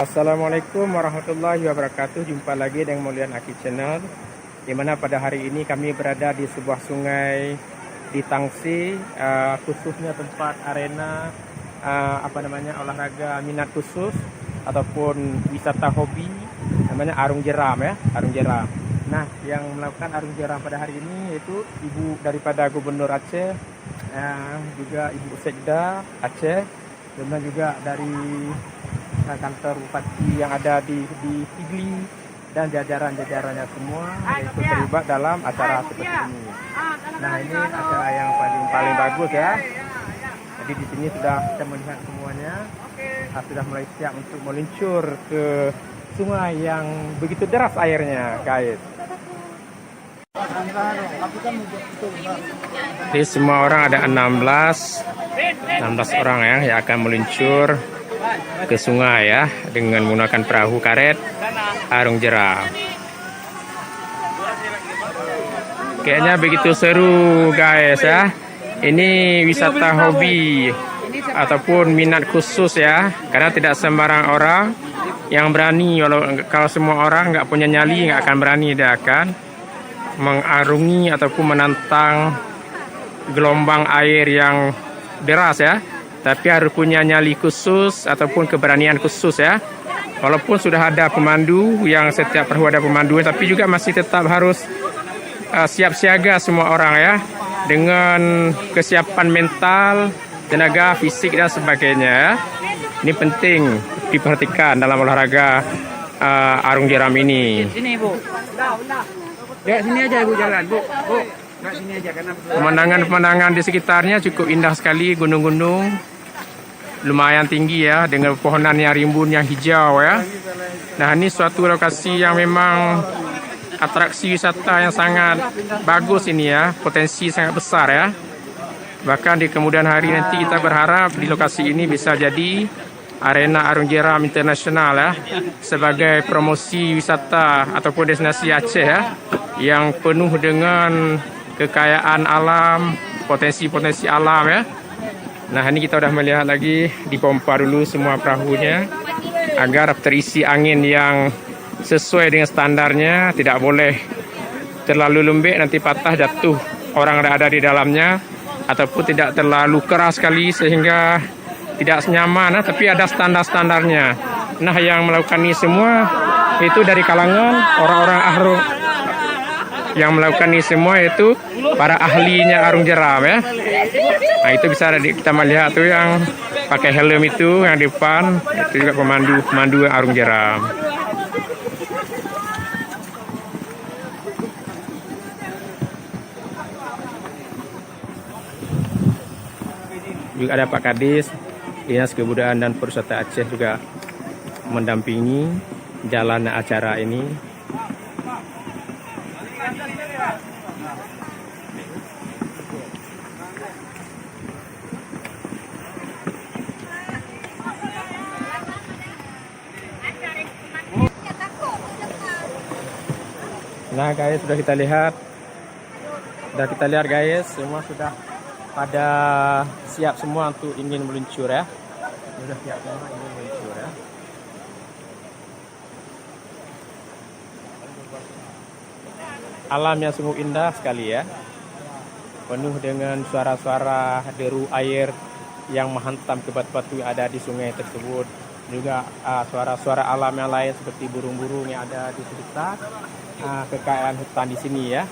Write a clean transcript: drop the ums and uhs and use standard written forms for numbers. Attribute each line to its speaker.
Speaker 1: Assalamualaikum warahmatullahi wabarakatuh. Jumpa lagi dengan Mulian Aki Channel, di mana pada hari ini kami berada di sebuah sungai di Tangsi, khususnya tempat arena olahraga minat khusus ataupun wisata hobi, namanya Arung Jeram ya, Arung Jeram. Nah, yang melakukan Arung Jeram pada hari ini yaitu ibu daripada Gubernur Aceh, juga Ibu Sekda Aceh, dan juga dari kantor bupati yang ada di Tigli dan jajaran-jajarannya semua yang terlibat dalam acara seperti ini. Nah, ini acara yang paling bagus ya. Jadi di sini sudah kita melihat semuanya sudah mulai siap untuk meluncur ke sungai yang begitu deras airnya, guys. Jadi semua orang ada 16 orang ya yang akan meluncur ke sungai ya dengan menggunakan perahu karet Arung Jeram. Kayaknya begitu seru, guys ya. Ini wisata hobi ataupun minat khusus ya, karena tidak sembarang orang yang berani. Kalau semua orang nggak punya nyali, nggak akan berani, dia akan mengarungi ataupun menantang gelombang air yang deras ya. Tapi harus punya nyali khusus ataupun keberanian khusus ya. Walaupun sudah ada pemandu, yang setiap perahu ada pemandu, tapi juga masih tetap harus siap siaga semua orang ya, dengan kesiapan mental, tenaga fisik dan sebagainya ya. Ini penting diperhatikan dalam olahraga Arung Jeram ini.
Speaker 2: Sini, Bu. Ya, sini aja Ibu jalan, Bu. Bu, nggak sini aja karena
Speaker 1: Pemandangan di sekitarnya cukup indah sekali, gunung-gunung lumayan tinggi ya, dengan pohonan yang rimbun yang hijau ya. Nah, ini suatu lokasi yang memang atraksi wisata yang sangat bagus ini ya, potensi sangat besar ya. Bahkan di kemudian hari nanti kita berharap di lokasi ini bisa jadi arena Arung Jeram internasional ya, sebagai promosi wisata ataupun destinasi Aceh ya, yang penuh dengan kekayaan alam, potensi-potensi alam ya. Nah, ini kita udah melihat lagi, dipompa dulu semua perahunya agar terisi angin yang sesuai dengan standarnya. Tidak boleh terlalu lembek, nanti patah jatuh orang yang ada di dalamnya, ataupun tidak terlalu keras sekali sehingga tidak nyaman, tapi ada standar-standarnya. Nah, yang melakukan ini semua itu dari kalangan orang-orang ahli. Yang melakukan ini semua itu para ahlinya Arung Jeram ya. Nah, itu bisa kita melihat tuh yang pakai helm itu yang di depan, itu juga pemandu Arung Jeram. Juga ada Pak Kadis Dinas Kebudayaan dan Pariwisata Aceh juga mendampingi jalan acara ini. Nah, guys, sudah kita lihat guys, semua sudah pada siap semua untuk ingin meluncur ya. Sudah siap semua ingin meluncur ya. Alam yang sungguh indah sekali ya, penuh dengan suara-suara deru air yang menghantam ke batu-batu yang ada di sungai tersebut. Juga suara-suara alam yang lain seperti burung-burung yang ada di sekitar kekayaan hutan di sini ya.